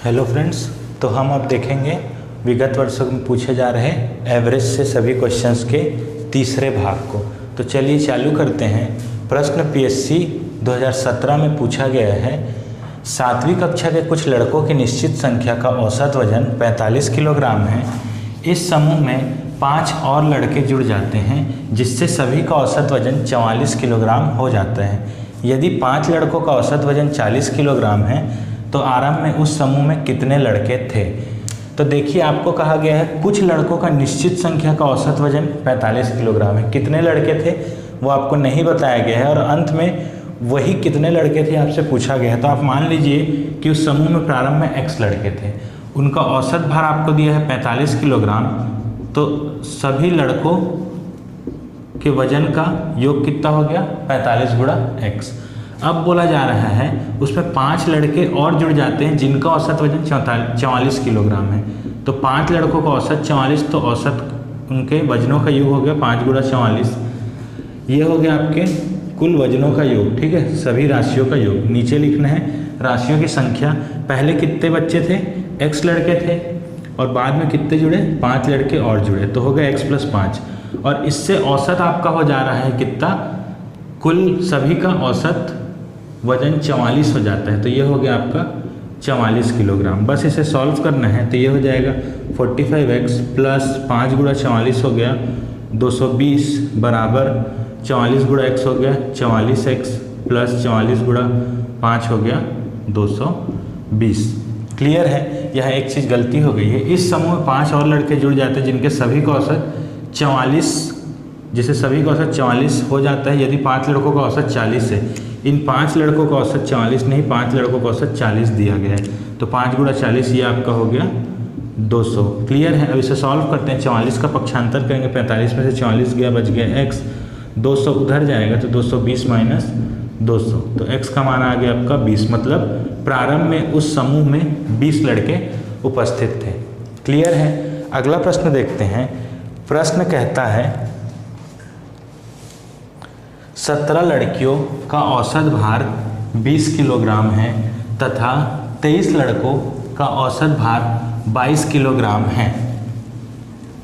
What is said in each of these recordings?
Hello friends, तो हम अब देखेंगे विगत वर्षों में पूछे जा रहे एवरेज से सभी क्वेश्चंस के तीसरे भाग को। तो चलिए चालू करते हैं। प्रश्न पीएससी 2017 में पूछा गया है, 7वीं कक्षा के कुछ लड़कों की निश्चित संख्या का औसत वजन 45 किलोग्राम है। इस समूह में 5 और लड़के जुड़ जाते हैं जिससे सभी का औसत वजन 44 किलोग्राम हो जाता है। यदि 5 लड़कों का औसत वजन 40 किलोग्राम है तो आरंभ में उस समूह में कितने लड़के थे। तो देखिए, आपको कहा गया है कुछ लड़कों का निश्चित संख्या का औसत वजन 45 किलोग्राम है। कितने लड़के थे वो आपको नहीं बताया गया है और अंत में वही कितने लड़के थे आपसे पूछा गया है। तो आप मान लीजिए कि उस समूह में प्रारंभ में x लड़के थे, उनका औसत भार आपको दिया है 45 किलोग्राम। तो सभी लड़कों के वजन का योग कितना हो गया, 45 गुणा x। अब बोला जा रहा है उसमें 5 लड़के और जुड़ जाते हैं जिनका औसत वजन 44 किलोग्राम है। तो 5 लड़कों का औसत 44, तो औसत उनके वजनों का योग हो गया 5 गुणा 44। ये हो गया आपके कुल वजनों का योग। ठीक है, सभी राशियों का योग नीचे लिखना है। राशियों की संख्या, पहले कितने बच्चे थे, x लड़के थे और बाद में कितने जुड़े, 5 लड़के और जुड़े, तो हो गया x + 5। और इससे औसत आपका हो जा रहा है कितना, कुल सभी का औसत वजन 44 हो जाता है। तो ये हो गया आपका 44 किलोग्राम। बस इसे सॉल्व करना है। तो ये हो जाएगा 45x + 5 गुणा 44 हो गया 220 बराबर 44 गुणा x हो गया 44x + 44 गुणा 5 हो गया 220। क्लियर है। यह एक चीज़ गलती हो गई है। इस समूह में 5 और लड़के जुड़ जाते हैं जिनके सभी का औसत 44, जिसे सभी का औसत 44 हो जाता है यदि 5 लड़कों का औसत 40 है। इन 5 लड़कों का औसत 44 नहीं, 5 लड़कों का औसत 40 दिया गया है। तो 5 गुणा 40 ये आपका हो गया 200। क्लियर है। अब इसे सॉल्व करते हैं। 44 का पक्षांतर करेंगे, 45 में से 44 गया, बच गया x। 200 उधर जाएगा तो 220 - 200, तो x का मान आ गया आपका 20। मतलब प्रारंभ में उस समूह में 20 लड़के उपस्थित थे। क्लियर है। अगला प्रश्न देखते हैं। प्रश्न कहता है 17 लड़कियों का औसत भार 20 किलोग्राम है तथा 23 लड़कों का औसत भार 22 किलोग्राम है।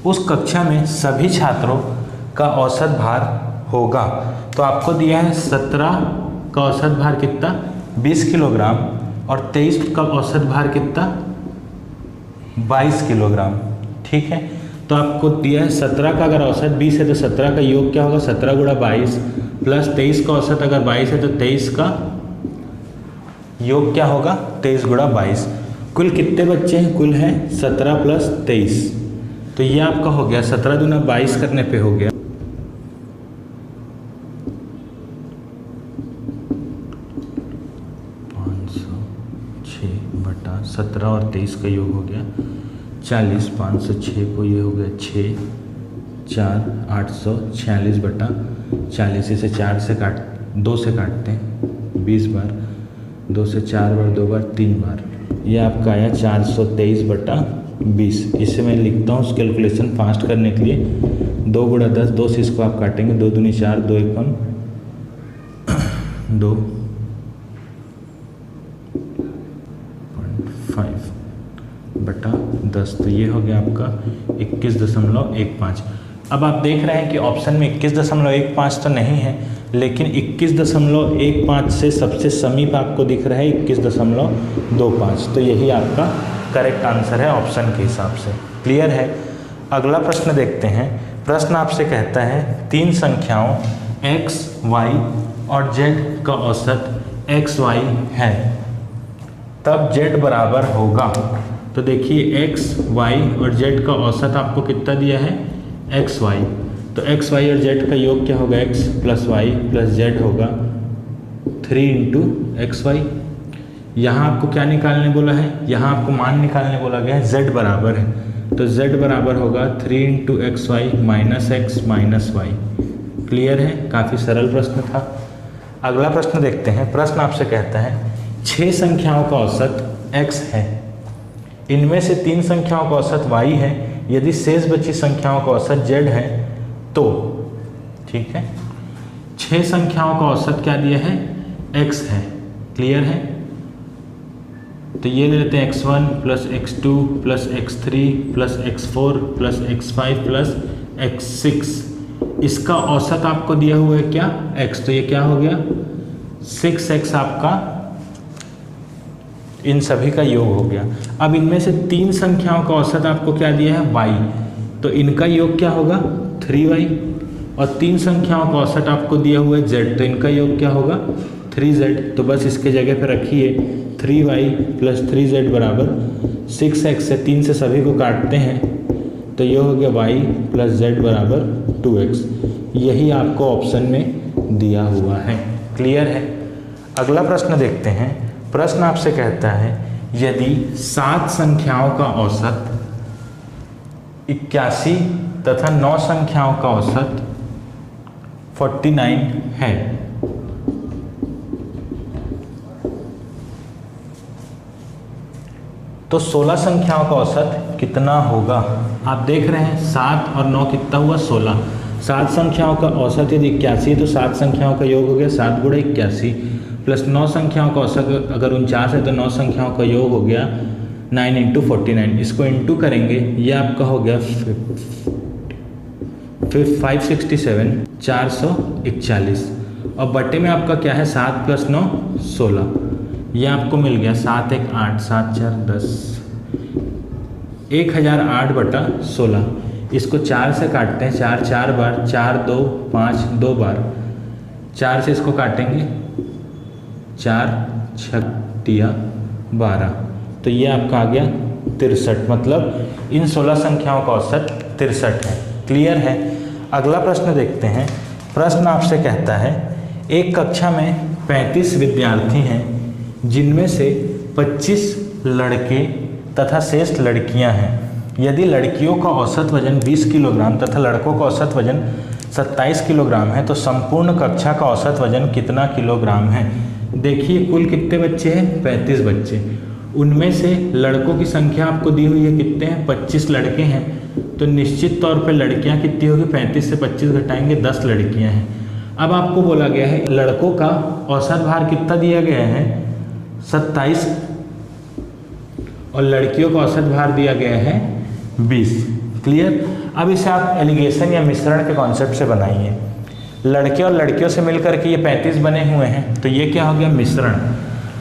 उस कक्षा में सभी छात्रों का औसत भार होगा। तो आपको दिया है 17 का औसत भार कितना, 20 किलोग्राम और 23 का औसत भार कितना, 22 किलोग्राम। ठीक है। तो आपको दिया है 17 का अगर औसत 20 है तो 17 का योग क्या होगा, 17 गुणा 22 प्लस 23 का औसत अगर 22 है तो 23 का योग क्या होगा, 23 गुणा 22। कुल कितने बच्चे हैं, कुल है 17 + 23। तो ये आपका हो गया 17 दूना 22 करने पे हो गया 506/17 और 23 का योग हो गया 40। 506 को ये हो गया 6, 4 846/40। इसे 4 से 2 से काटते हैं 20 बार, 2 से 4 बार, 2 बार, 3 बार। ये आपका आया 423/20। इसे मैं लिखता हूँ कैलकुलेशन फास्ट करने के लिए। 2 गुणा 10, 2 से इसको आप काटेंगे, 2 दूनी 4, 2 एकम 2.5/10। तो ये हो गया आपका 21.15। अब आप देख रहे हैं कि ऑप्शन में 21.15 तो नहीं है, लेकिन 21.15 से सबसे समीप आपको दिख रहा है 21.25। तो यही आपका करेक्ट आंसर है ऑप्शन के हिसाब से। क्लियर है। अगला प्रश्न देखते हैं। प्रश्न आपसे कहता है 3 संख्याओं x, y और z का औसत xy है, तब z बराबर होगा। तो देखिए x, y और z का औसत आपको कितना दिया है, xy। तो x, y और z का योग क्या होगा, x + y + z होगा 3 × xy। यहाँ आपको क्या निकालने बोला है, यहाँ आपको मान निकालने बोला गया है, z बराबर है। तो z बराबर होगा 3 × xy - x - y। क्लियर है। काफ़ी सरल प्रश्न था। अगला प्रश्न देखते हैं। प्रश्न आपसे कहता है 6 संख्याओं का औसत x है, इनमें से 3 संख्याओं का औसत y है, यदि शेष बची संख्याओं का औसत z है तो। ठीक है। 6 संख्याओं का औसत क्या दिया है, x है। क्लियर है। तो ये ले लेते हैं x1 plus x2 plus x3 plus x4 plus x5 plus x6। इसका औसत आपको दिया हुआ है क्या, x, तो ये क्या हो गया 6x आपका इन सभी का योग हो गया। अब इनमें से 3 संख्याओं का औसत आपको क्या दिया है y, तो इनका योग क्या होगा 3y, और 3 संख्याओं का औसत आपको दिया हुआ है z, तो इनका योग क्या होगा 3z। तो बस इसके जगह पे रखिए 3y प्लस 3z बराबर 6x से 3 से सभी को काटते हैं तो ये हो गया y प्लस z बराबर 2x। यही आपको ऑप्शन में दिया हुआ है। क्लियर है। अगला प्रश्न देखते हैं। प्रश्न आपसे कहता है यदि 7 संख्याओं का औसत 81 तथा 9 संख्याओं का औसत 49 है तो 16 संख्याओं का औसत कितना होगा। आप देख रहे हैं 7 और 9 कितना हुआ 16। 7 संख्याओं का औसत यदि 81 है तो 7 संख्याओं का योग हो गया 7 गुणा 81 प्लस 9 संख्याओं का औसत अगर 49 है तो 9 संख्याओं का योग हो गया 9 इंटू 49। इसको इंटू करेंगे ये आपका हो गया 567 441 और बटे में आपका क्या है 7 प्लस 9 16। ये आपको मिल गया 7 1 8 7 4 10 1008 बटा 16। इसको 4 से काटते हैं 4 4 बार 4 2 5 2 बार 4 से इसको काटेंगे 4 6 12 तो ये आपका आ गया 63। मतलब इन 16 संख्याओं का औसत 63 है। क्लियर है। अगला प्रश्न देखते हैं। प्रश्न आपसे कहता है एक कक्षा में 35 विद्यार्थी हैं जिनमें से 25 लड़के तथा शेष लड़कियां हैं। यदि लड़कियों का औसत वजन 20 किलोग्राम तथा लड़कों का औसत वजन 27 किलोग्राम है तो संपूर्ण कक्षा का औसत वजन कितना किलोग्राम है। देखिए कुल कितने बच्चे हैं 35 बच्चे, उनमें से लड़कों की संख्या आपको दी हुई है कितने हैं 25 लड़के हैं तो निश्चित तौर पे लड़कियां कितनी होगी 35 से 25 घटाएंगे 10 लड़कियां हैं। अब आपको बोला गया है लड़कों का औसत भार कितना दिया गया है 27 और लड़कियों का औसत भार दिया गया है 20। क्लियर। अब इसे आप एलिगेशन या मिश्रण के कॉन्सेप्ट से बनाइए। लड़के और लड़कियों से मिलकर के ये 35 बने हुए हैं तो ये क्या हो गया मिश्रण।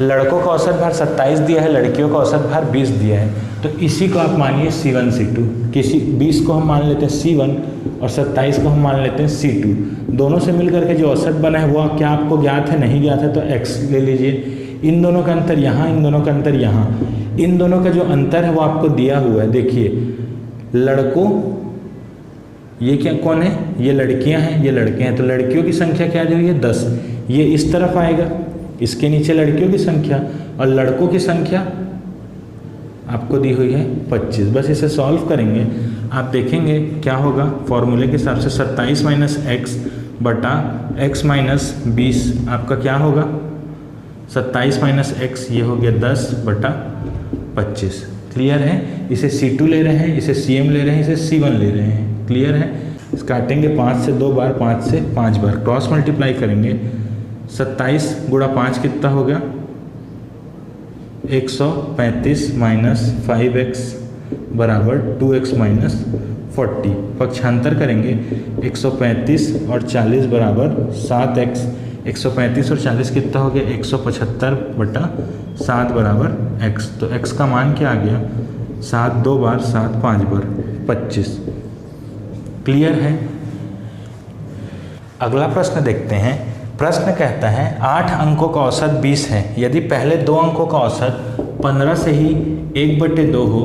लड़कों का औसत भार 27 दिया है, लड़कियों का औसत भार 20 दिया है तो इसी को आप मानिए C1 C2। किसी 20 को हम मान लेते हैं C1 और 27 को हम मान लेते हैं C2। दोनों से मिलकर के जो औसत बना है वो क्या आपको ज्ञात है, नहीं ज्ञात है तो x ले लीजिए। इन दोनों का अंतर यहाँ, इन दोनों का अंतर यहाँ, इन दोनों का जो अंतर है वो आपको दिया हुआ है। देखिए लड़कों ये क्या कौन है, ये लड़कियां हैं, ये लड़के हैं तो लड़कियों की संख्या क्या दी हुई है 10। ये इस तरफ आएगा, इसके नीचे लड़कियों की संख्या और लड़कों की संख्या आपको दी हुई है 25। बस इसे सॉल्व करेंगे आप देखेंगे क्या होगा। फॉर्मूले के हिसाब से 27 माइनस एक्स बटा x माइनस 20 आपका क्या होगा 27 माइनस एक्स, ये हो गया 10 बटा 25। क्लियर है। इसे C2 ले रहे हैं, इसे CM ले रहे हैं, इसे C1 ले रहे हैं। क्लियर है। काटेंगे 5 से 2 बार, 5 से 5 बार, क्रॉस मल्टीप्लाई करेंगे 27 गुणा 5 कितना हो गया 135 माइनस 5x बराबर 2x माइनस 40। पक्षांतर करेंगे 135 और 40 बराबर 7x। 135 और 40 कितना हो गया 175 बटा 7 बराबर x। तो x का मान क्या आ गया 7 2 बार 7 5 बार 25। क्लियर है। अगला प्रश्न देखते हैं। प्रश्न कहता है 8 अंकों का औसत 20 है। यदि पहले 2 अंकों का औसत 15 से ही 1/2 हो,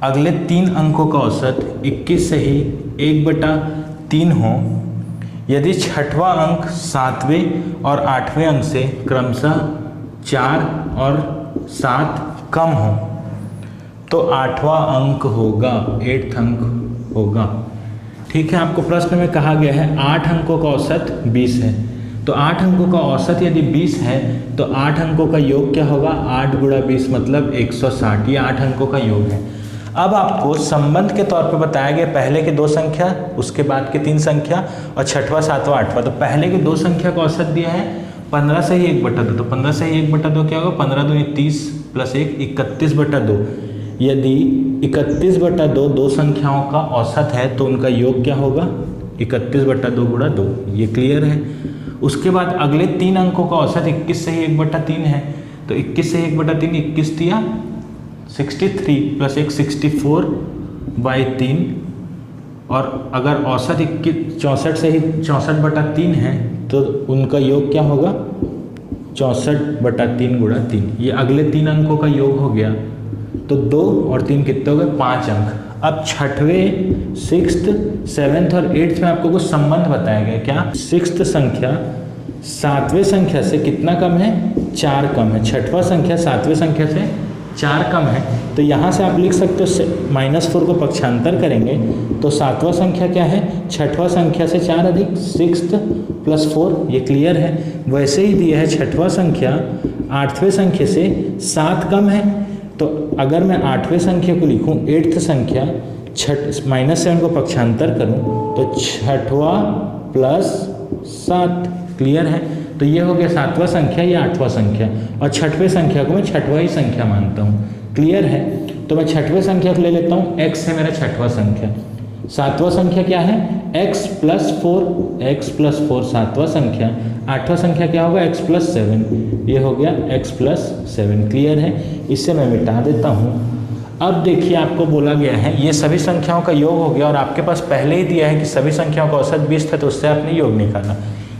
अगले 3 अंकों का औसत 21 से ही 1/3 हो, यदि छठवां अंक 7वें और 8वें अंक से क्रमशः 4 और 7 कम हो तो 8वां अंक होगा, 8th अंक होगा। ठीक है। आपको प्रश्न में कहा गया है 8 अंकों का औसत 20 है तो 8 अंकों का औसत यदि 20 है तो 8 अंकों का योग क्या होगा 8 गुणा 20 मतलब 160। ये 8 अंकों का योग है। अब आपको संबंध के तौर पे बताया गया पहले के 2 संख्या, उसके बाद के 3 संख्या और छठवां 7वां 8वां। तो पहले के 2 संख्या का औसत दिया है 15 से ही 1/2, तो 15 से ही 1/2 क्या होगा, 15 दूनी 30 प्लस 1 31/2। यदि 31/2 दो संख्याओं का औसत है तो उनका योग क्या होगा, 31/2 गुणा 2। ये क्लियर है। उसके बाद अगले 3 अंकों का औसत 21 से ही 1/3 है, तो 21 से 1/3 21 दिया 63 प्लस 1 64/3, और अगर औसत 64 से ही 64/3 है तो उनका योग क्या होगा, 64/3 गुणा 3। ये अगले 3 अंकों का योग हो गया, तो 2 और 3 कितने हो गए, 5 अंक। अब छठवें, 6th, 7th और 8th में आपको कुछ संबंध बताया गया। क्या, 6th संख्या 7वें संख्या से कितना कम है, 4 कम है। छठवां संख्या 7वें संख्या से 4 कम है, तो यहाँ से आप लिख सकते हो -4 को पक्षांतर करेंगे तो 7वां संख्या क्या है, छठवां संख्या से 4 अधिक 6th प्लस 4। ये क्लियर है। वैसे ही दिया है छठवां संख्या 8वें संख्या से 7 कम है, तो अगर मैं 8वें संख्या को लिखूं 8th संख्या -7 को पक्षांतर करूं तो 6वां प्लस 7। क्लियर है। तो ये हो गया 7वां संख्या, ये 8वां संख्या, और छठवें संख्या को मैं छठवां ही संख्या मानता हूँ। क्लियर है। तो मैं छठवें संख्या को ले लेता हूँ, x है मेरा छठवां संख्या। 7वां संख्या क्या है, x प्लस 4 7वां संख्या। 8वां संख्या क्या होगा, x प्लस 7। ये हो गया x प्लस 7। क्लियर है। इससे मैं मिटा देता हूँ। अब देखिए आपको बोला गया है ये सभी संख्याओं का योग हो गया, और आपके पास पहले ही दिया है कि सभी संख्याओं का औसत 20 था, तो उससे आपने योग निकाला,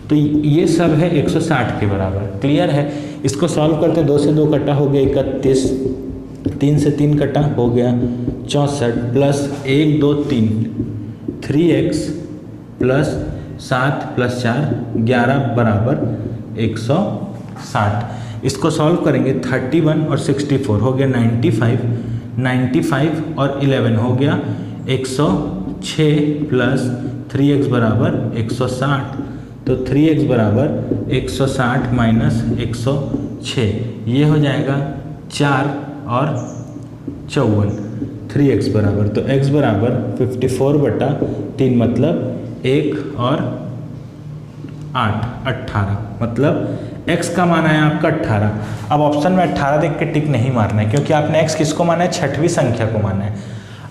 तो ये सब है 160 के बराबर। क्लियर है। इसको सॉल्व करते 2 से 2 कटा हो गया 31, 3 से 3 कटा हो गया 64 प्लस 1 2 3 3x प्लस 7 प्लस 4 11 बराबर 160। इसको सॉल्व करेंगे 31 और 64 हो गया 95 और 11 हो गया 106 प्लस 3x बराबर 160, तो 3x बराबर 160 माइनस 106, ये हो जाएगा 4 और 54, 3x बराबर, तो x बराबर 54/3 मतलब 1 और 8 18, मतलब x का मान आया आपका 18। अब ऑप्शन में 18 देख के टिक नहीं मारना है, क्योंकि आपने x किसको माना है, छठवीं संख्या को माना है।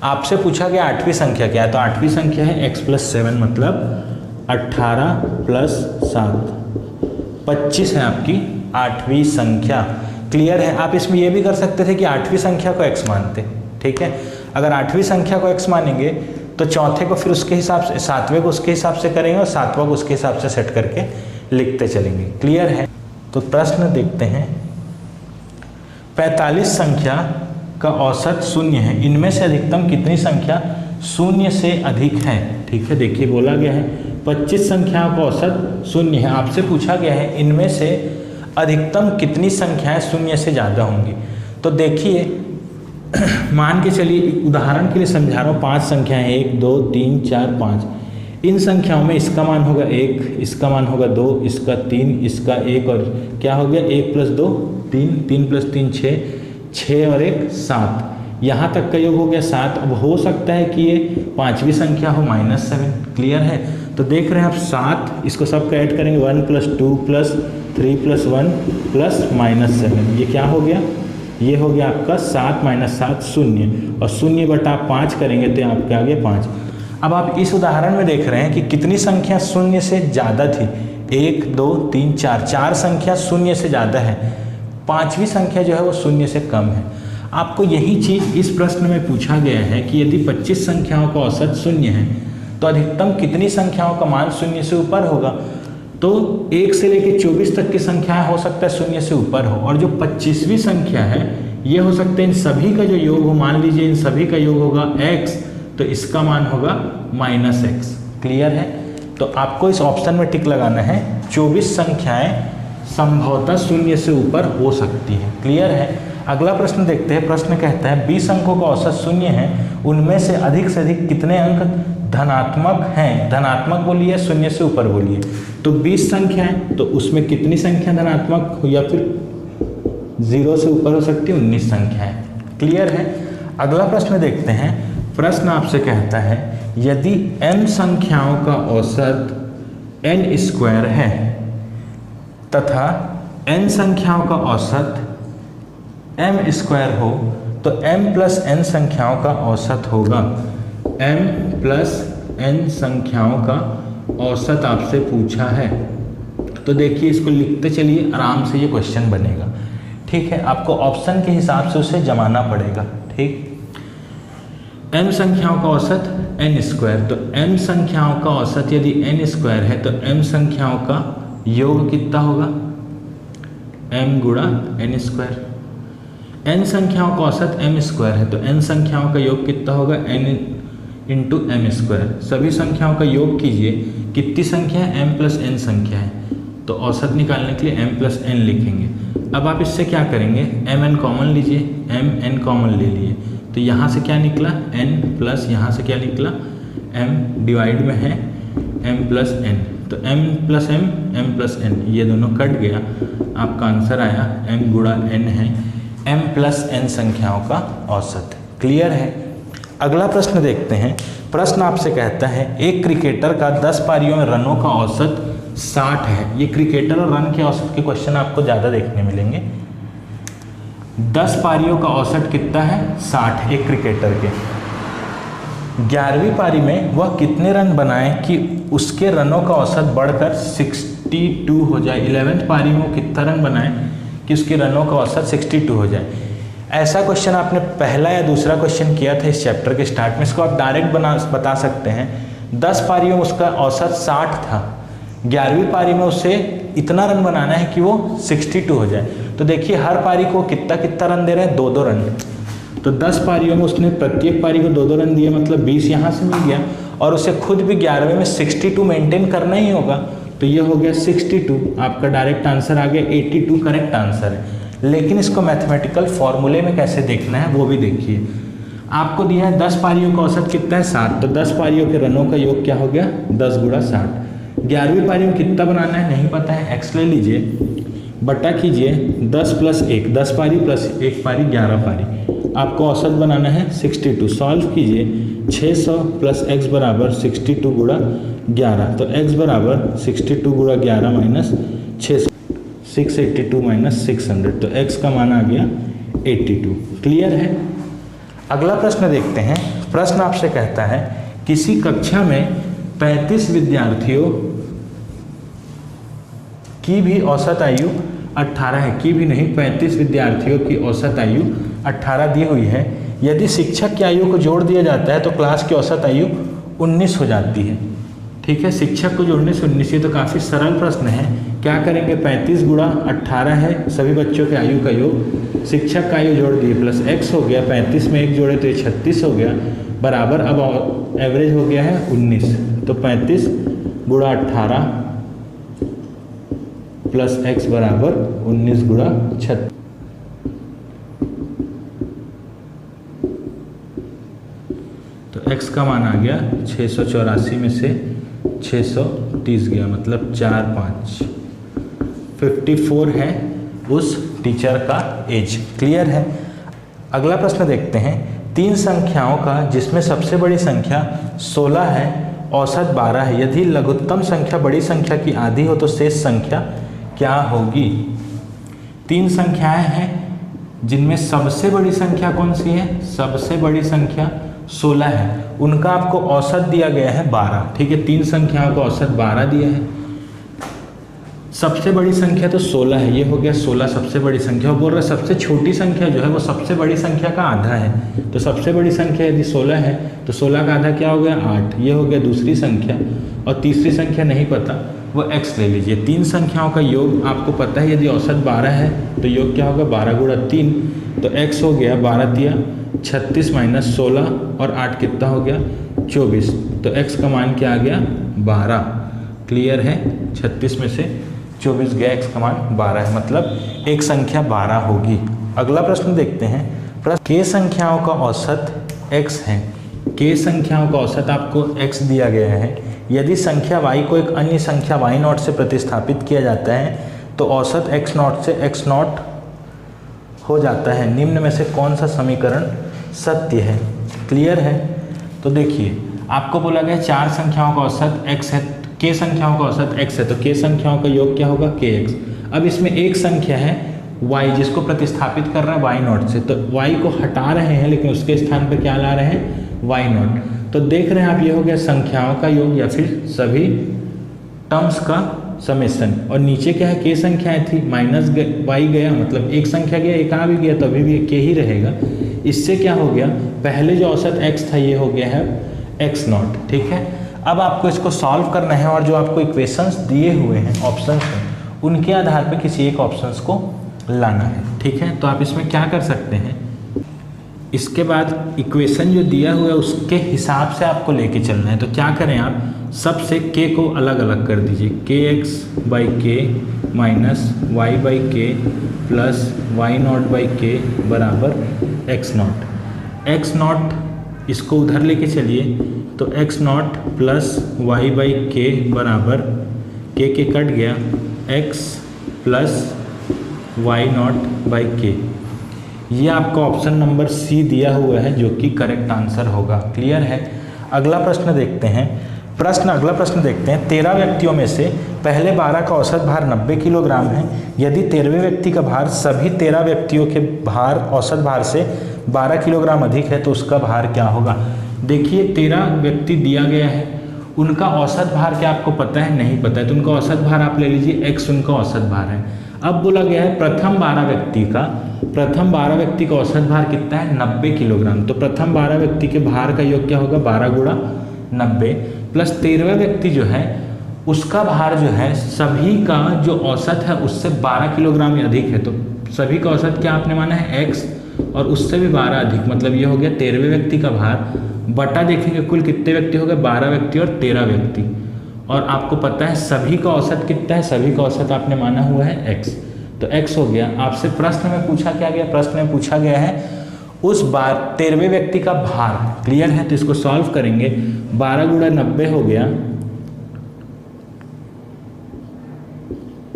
आपसे पूछा गया 8वीं संख्या क्या है, तो 8वीं संख्या है x प्लस 7 मतलब 18 प्लस 7 25 है आपकी 8वीं संख्या। क्लियर है। आप इसमें ये भी कर सकते थे कि 8वीं संख्या को x मानते, ठीक है। अगर 8वीं संख्या को x मानेंगे तो चौथे को फिर उसके हिसाब से, 7वें को उसके हिसाब से करेंगे और 7वां को उसके हिसाब से सेट करके लिखते चलेंगे। क्लियर है। तो प्रश्न देखते हैं। 45 संख्या का औसत 0 है, इनमें से अधिकतम कितनी संख्या 0 से अधिक है। ठीक है, देखिए बोला गया है 25 संख्याओं का औसत 0 है। आपसे पूछा गया है इनमें से अधिकतम कितनी संख्याएं 0 से ज़्यादा होंगी। तो देखिए मान के चलिए, उदाहरण के लिए समझा रहा हूँ, 5 संख्याएं 1 2 3 4 5। इन संख्याओं में इसका मान होगा 1, इसका मान होगा 2, इसका 3, इसका 1, और क्या हो गया 1 प्लस 2 3, 3 प्लस 3 6, 6 और 1 7। यहाँ तक का योग हो गया 7। अब हो सकता है कि ये 5वीं संख्या हो -7। क्लियर है। तो देख रहे हैं आप 7, इसको सबका ऐड करेंगे 1 प्लस 2 प्लस 3 प्लस 1 प्लस -7। ये क्या हो गया, ये हो गया आपका 7 - 7 0, और 0/5 करेंगे तो आपके आगे 5। अब आप इस उदाहरण में देख रहे हैं कि कितनी संख्या 0 से ज़्यादा थी, 1 2 3 4, 4 संख्या 0 से ज़्यादा है, 5वीं संख्या जो है वो 0 से कम है। आपको यही चीज़ इस प्रश्न में पूछा गया है कि यदि 25 संख्याओं का औसत 0 है तो अधिकतम कितनी संख्याओं का मान 0 से ऊपर होगा। तो 1 से लेकर 24 तक की संख्याएं हो सकता है 0 से ऊपर हो, और जो 25वीं संख्या है ये हो सकता है इन सभी का जो योग हो, मान लीजिए इन सभी का योग होगा x, तो इसका मान होगा -x। क्लियर है। तो आपको इस ऑप्शन में टिक लगाना है, 24 संख्याएं संभवतः 0 से ऊपर हो सकती है। क्लियर है। अगला प्रश्न देखते हैं। प्रश्न कहता है 20 अंकों का औसत 0 है, उनमें से अधिक कितने अंक धनात्मक हैं। धनात्मक बोलिए, 0 से ऊपर बोलिए। तो 20 संख्या है तो उसमें कितनी संख्या धनात्मक या फिर 0 से ऊपर हो सकती है, 19 संख्या है। क्लियर है। अगला प्रश्न देखते हैं। प्रश्न आपसे कहता है यदि m संख्याओं का औसत n² है तथा n संख्याओं का औसत m स्क्वायर हो तो m प्लस n संख्याओं का औसत होगा। m प्लस n संख्याओं का औसत आपसे पूछा है, तो देखिए इसको लिखते चलिए, आराम से ये क्वेश्चन बनेगा। ठीक है, आपको ऑप्शन के हिसाब से उसे जमाना पड़ेगा। ठीक, m संख्याओं का औसत n स्क्वायर, तो m संख्याओं का औसत यदि n स्क्वायर है तो m संख्याओं का योग कितना होगा, m गुणा n स्क्वायर। n संख्याओं का औसत m स्क्वायर है तो n संख्याओं का योग कितना होगा, n इंटू एम स्क्वायर। सभी संख्याओं का योग कीजिए, कितनी संख्या है, m प्लस n संख्या है, तो औसत निकालने के लिए m प्लस n लिखेंगे। अब आप इससे क्या करेंगे, mn कॉमन लीजिए, mn कॉमन ले लिए, तो यहाँ से क्या निकला n प्लस यहाँ से क्या निकला m, डिवाइड में है m प्लस n, तो m plus m plus n ये दोनों कट गया, आपका आंसर आया m गुणा n है m प्लस n संख्याओं का औसत। क्लियर है। अगला प्रश्न देखते हैं। प्रश्न आपसे कहता है एक क्रिकेटर का 10 पारियों में रनों का औसत 60 है। ये क्रिकेटर और रन के औसत के क्वेश्चन आपको ज़्यादा देखने मिलेंगे। 10 पारियों का औसत कितना है, 60 एक क्रिकेटर के। 11वीं पारी में वह कितने रन बनाए कि उसके रनों का औसत बढ़कर 62 हो जाए। 11वीं पारी में वो कितना रन बनाए कि उसके रनों का औसत 62 हो जाए। ऐसा क्वेश्चन आपने पहला या दूसरा क्वेश्चन किया था इस चैप्टर के स्टार्ट में, इसको आप डायरेक्ट बता सकते हैं। 10 पारियों में उसका औसत 60 था, 11वीं पारी में उसे इतना रन बनाना है कि वो 62 हो जाए। तो देखिए हर पारी को कितना रन दे रहे हैं, 2-2 रन। तो 10 पारियों में उसने प्रत्येक पारी को 2-2 रन दिए, मतलब 20 यहाँ से मिल गया, और उसे खुद भी 11वें में 62 मेंटेन करना ही होगा, तो ये हो गया 62। आपका डायरेक्ट आंसर आ गया 82 करेक्ट आंसर है। लेकिन इसको मैथमेटिकल फॉर्मूले में कैसे देखना है वो भी देखिए। आपको दिया है 10 पारियों का औसत कितना है, 60, तो 10 पारियों के रनों का योग क्या हो गया, 10 गुणा 60। 11वीं पारी में कितना बनाना है नहीं पता है, x ले लीजिए, बटा कीजिए 10 प्लस 1, 10 पारी प्लस 1 पारी 11 पारी, आपको औसत बनाना है 62। सॉल्व कीजिए, 600 प्लस x बराबर 62 गुणा 11, तो x बराबर 62 गुणा 11 माइनस 600, 682 माइनस 600, तो x का मान आ गया 82। क्लियर है। अगला प्रश्न देखते हैं। प्रश्न आपसे कहता है किसी कक्षा में 35 विद्यार्थियों की भी औसत आयु 18 है, की भी नहीं 35 विद्यार्थियों की औसत आयु 18 दी हुई है। यदि शिक्षक की आयु को जोड़ दिया जाता है तो क्लास की औसत आयु 19 हो जाती है। ठीक है, शिक्षक को जोड़ने से 19, ये तो काफ़ी सरल प्रश्न है। क्या करेंगे, 35 गुणा 18 है सभी बच्चों के आयु का योग, शिक्षक का आयु जोड़ दिए प्लस x हो गया, 35 में 1 जोड़े तो ये 36 हो गया, बराबर अब एवरेज हो गया है 19, तो 35 गुणा 18 प्लस x बराबर 19 गुणा 36, तो x का मान आ गया 684 में से 630 गया, मतलब 4-5, 54 है उस टीचर का एज। क्लियर है। अगला प्रश्न देखते हैं। 3 संख्याओं का जिसमें सबसे बड़ी संख्या 16 है, औसत 12 है। यदि लघुत्तम संख्या बड़ी संख्या की आधी हो तो शेष संख्या क्या होगी। 3 संख्याएं हैं जिनमें सबसे बड़ी संख्या कौन सी है, सबसे बड़ी संख्या 16 है, उनका आपको औसत दिया गया है 12। ठीक है, 3 संख्याओं का औसत 12 दिया है, सबसे बड़ी संख्या तो 16 है, ये हो गया 16 सबसे बड़ी संख्या। वो बोल रहा है सबसे छोटी संख्या जो है वो सबसे बड़ी संख्या का आधा है, तो सबसे बड़ी संख्या यदि 16 है तो 16 का आधा क्या हो गया 8, ये हो गया दूसरी संख्या, और तीसरी संख्या नहीं पता वो x ले लीजिए। 3 संख्याओं का योग आपको पता है, यदि औसत 12 है तो योग क्या होगा 12 गुणा 3, तो x हो गया 12 तिया 36 माइनस 16 और 8 कितना हो गया 24, तो x का मान क्या आ गया 12। क्लियर है, 36 में से 24 गया, x का मान 12 है, मतलब एक संख्या 12 होगी। अगला प्रश्न देखते हैं। प्रश्न k संख्याओं का औसत x है, k संख्याओं का औसत आपको x दिया गया है। यदि संख्या y को एक अन्य संख्या y0 से प्रतिस्थापित किया जाता है तो औसत x0 से x0 हो जाता है। निम्न में से कौन सा समीकरण सत्य है। क्लियर है। तो देखिए आपको बोला गया 4 संख्याओं का औसत x है, k संख्याओं का औसत x है तो k संख्याओं का योग क्या होगा kx। अब इसमें एक संख्या है y जिसको प्रतिस्थापित कर रहा है y नॉट से, तो y को हटा रहे हैं लेकिन उसके स्थान पर क्या ला रहे हैं y नॉट। तो देख रहे हैं आप, ये हो गया संख्याओं का योग या फिर सभी टर्म्स का समेशन। और नीचे क्या है, k संख्याएं थी, माइनस y गया, मतलब एक संख्या गया एक आ भी गया तो अभी भी k ही रहेगा। इससे क्या हो गया, पहले जो औसत x था ये हो गया है x नॉट। ठीक है, अब आपको इसको सॉल्व करना है और जो आपको इक्वेशंस दिए हुए हैं ऑप्शंस में उनके आधार पर किसी एक ऑप्शंस को लाना है। ठीक है, तो आप इसमें क्या कर सकते हैं, इसके बाद इक्वेशन जो दिया हुआ है उसके हिसाब से आपको लेके चलना है। तो क्या करें आप, सबसे k को अलग अलग कर दीजिए, kx बाई के माइनस वाई बाई के प्लस वाई नॉट बाई के बराबर x नॉट। x नॉट इसको उधर लेके चलिए तो x naught plus Y by के बराबर के कट गया x plus Y naught by के। ये आपका ऑप्शन नंबर सी दिया हुआ है जो कि करेक्ट आंसर होगा। क्लियर है। अगला प्रश्न देखते हैं। अगला प्रश्न देखते हैं। 13 व्यक्तियों में से पहले 12 का औसत भार 90 किलोग्राम है। यदि 13वें व्यक्ति का भार सभी 13 व्यक्तियों के भार औसत भार से 12 किलोग्राम अधिक है तो उसका भार क्या होगा। देखिए 13 व्यक्ति दिया गया है, उनका औसत भार क्या आपको पता है, नहीं पता है, तो उनका औसत भार आप ले लीजिए x उनका औसत भार है। अब बोला गया है प्रथम 12 व्यक्ति का औसत भार कितना है, 90 किलोग्राम। तो प्रथम 12 व्यक्ति के भार का योग क्या होगा, 12 गुणा 90 प्लस 13वां व्यक्ति जो है उसका भार जो है सभी का जो औसत है उससे 12 किलोग्राम अधिक है। तो सभी का औसत क्या आपने माना है x और उससे भी 12 अधिक, मतलब ये हो गया 13वें व्यक्ति का भार बटा देखेंगे कुल कितने व्यक्ति हो गए, 12 व्यक्ति और 13 व्यक्ति। और आपको पता है सभी का औसत कितना है, सभी का औसत आपने माना हुआ है x, तो x हो गया। आपसे प्रश्न में पूछा क्या गया, प्रश्न में पूछा गया है उस 13वें व्यक्ति का भार। क्लियर है, तो इसको सॉल्व करेंगे। 12 गुणा 90 हो गया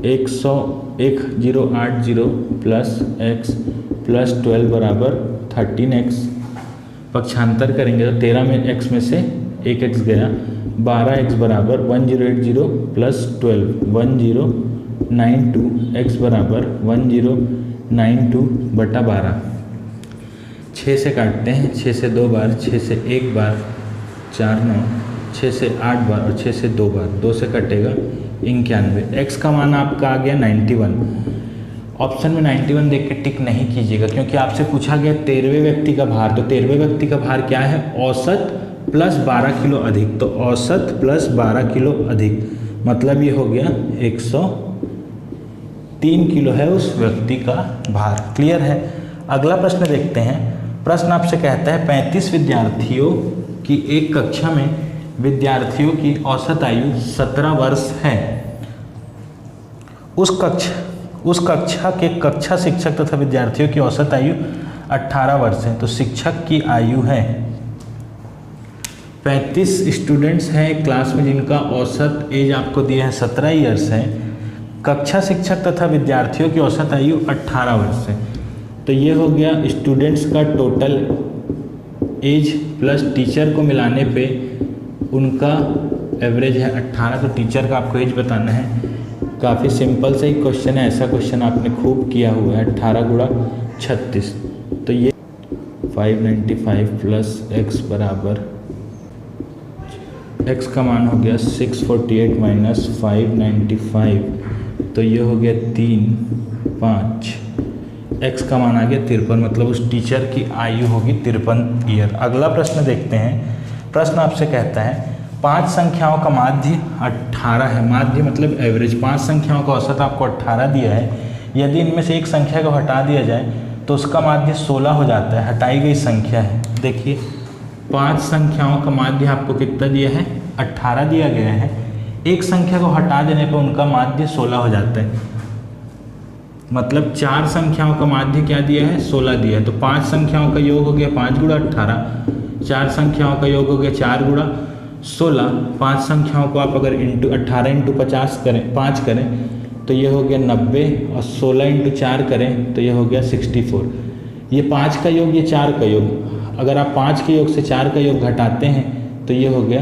1080 प्लस x प्लस 12 बराबर 13x। पक्षांतर करेंगे तो 13 में x में से एक x गया, 12x बराबर 1080 प्लस 12 1092, x बराबर 1092 बटा 12। 6 से काटते हैं, 6 से 2 बार, 6 से 1 बार, 4 9, 6 से 8 बार और 6 से 2 बार, 2 से कटेगा 91। x का मान आपका आ गया 91। ऑप्शन में 91 देख के टिक नहीं कीजिएगा क्योंकि आपसे पूछा गया 13वें व्यक्ति का भार। तो 13वें व्यक्ति का भार क्या है, औसत प्लस 12 किलो अधिक। तो औसत प्लस 12 किलो अधिक मतलब ये हो गया 103 किलो है उस व्यक्ति का भार। क्लियर है। अगला प्रश्न देखते हैं। प्रश्न आपसे कहता है 35 विद्यार्थियों की एक कक्षा में विद्यार्थियों की औसत आयु 17 वर्ष है। उस कक्षा के कक्षा शिक्षक तथा विद्यार्थियों की औसत आयु 18 वर्ष है। तो शिक्षक की आयु है 35 स्टूडेंट्स हैं एक क्लास में जिनका औसत एज आपको दिया है 17 ईयर्स है। कक्षा शिक्षक तथा विद्यार्थियों की औसत आयु 18 वर्ष है। तो ये हो गया स्टूडेंट्स का टोटल एज प्लस टीचर को मिलाने पे उनका एवरेज है 18। तो टीचर का आपको एज बताना है। काफ़ी सिंपल से ही क्वेश्चन है, ऐसा क्वेश्चन आपने खूब किया हुआ है। 18 गुणा 36 तो ये 595 प्लस x बराबर x का मान हो गया 648 माइनस 595 तो ये हो गया 3 5। x का मान आ गया 53, मतलब उस टीचर की आयु होगी 53 ईयर। अगला प्रश्न देखते हैं। प्रश्न आपसे कहता है 5 संख्याओं का माध्य 18 है। माध्य मतलब एवरेज। 5 संख्याओं का औसत आपको 18 दिया है। यदि इनमें से एक संख्या को हटा दिया जाए तो उसका माध्य 16 हो जाता है। हटाई गई संख्या है, देखिए 5 संख्याओं का माध्य आपको कितना दिया है, 18 दिया गया है। एक संख्या को हटा देने पर उनका माध्य 16 हो जाता है। मतलब 4 संख्याओं का माध्य क्या दिया है, 16 दिया है। तो 5 संख्याओं का योग हो गया 5 गुणा 18, 4 संख्याओं का योग हो गया 4 गुणा 16। 5 संख्याओं को आप अगर इंटू 18 इंटू 50 करें 5 करें तो ये हो गया 90 और 16 इंटू 4 करें तो ये हो गया 64। ये 5 का योग, ये 4 का योग। अगर आप 5 के योग से 4 का योग घटाते हैं तो ये हो गया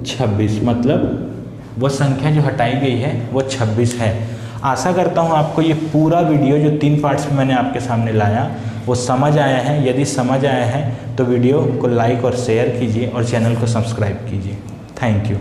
26। मतलब वो संख्या जो हटाई गई है वो 26 है। आशा करता हूँ आपको ये पूरा वीडियो जो 3 पार्ट्स में मैंने आपके सामने लाया वो समझ आया है। यदि समझ आया है तो वीडियो को लाइक और शेयर कीजिए और चैनल को सब्सक्राइब कीजिए। Thank you.